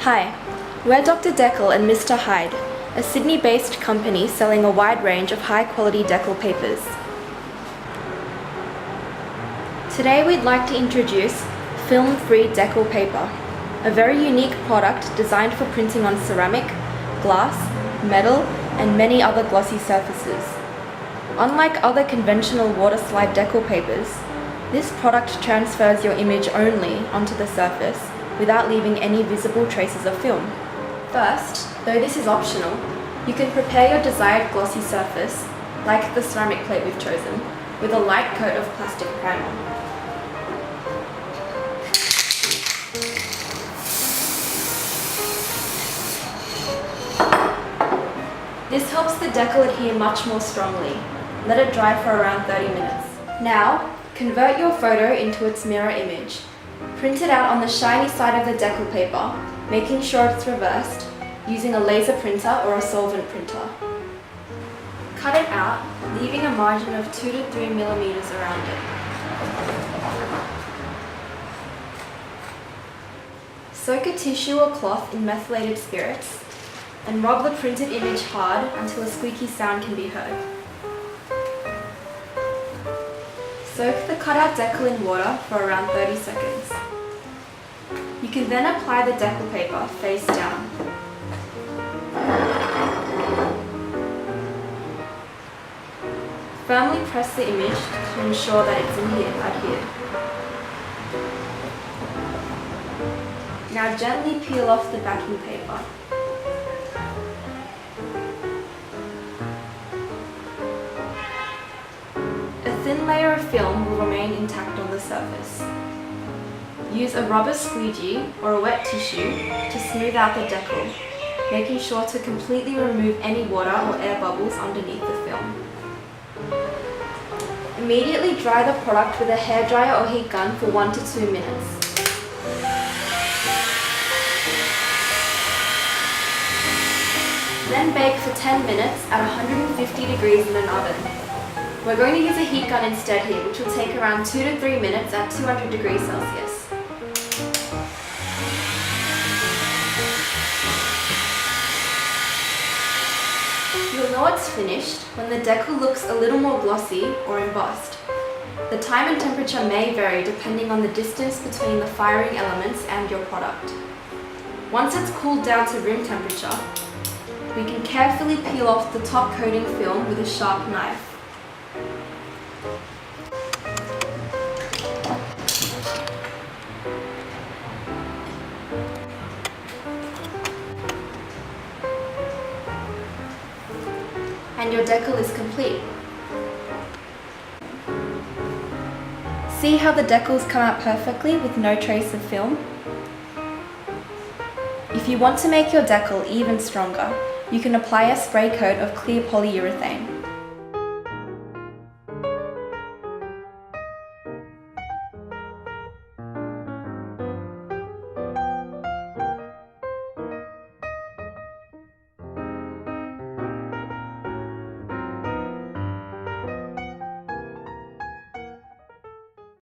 Hi, we're Dr. Decal and Mr. Hyde, a Sydney-based company selling a wide range of high-quality decal papers. Today we'd like to introduce film-free decal paper, a very unique product designed for printing on ceramic, glass, metal, and many other glossy surfaces. Unlike other conventional water-slide decal papers, this product transfers your image only onto the surface without leaving any visible traces of film. First, though this is optional, you can prepare your desired glossy surface, like the ceramic plate we've chosen, with a light coat of plastic primer. This helps the decal adhere much more strongly. Let it dry for around 30 minutes. Now, convert your photo into its mirror image. Print it out on the shiny side of the decal paper, making sure it's reversed, using a laser printer or a solvent printer. Cut it out, leaving a margin of 2 to 3 millimeters around it. Soak a tissue or cloth in methylated spirits and rub the printed image hard until a squeaky sound can be heard. Soak the cutout decal in water for around 30 seconds. You can then apply the decal paper face down. Firmly press the image to ensure that it's adhered. Now gently peel off the backing paper. A thin layer of film will remain intact on the surface. Use a rubber squeegee or a wet tissue to smooth out the decal, making sure to completely remove any water or air bubbles underneath the film. Immediately dry the product with a hairdryer or heat gun for 1 to 2 minutes. Then bake for 10 minutes at 150 degrees in an oven. We're going to use a heat gun instead here, which will take around 2 to 3 minutes at 200 degrees Celsius. You'll know it's finished when the decal looks a little more glossy or embossed. The time and temperature may vary depending on the distance between the firing elements and your product. Once it's cooled down to room temperature, we can carefully peel off the top coating film with a sharp knife. And your decal is complete. See how the decals come out perfectly with no trace of film? If you want to make your decal even stronger, you can apply a spray coat of clear polyurethane.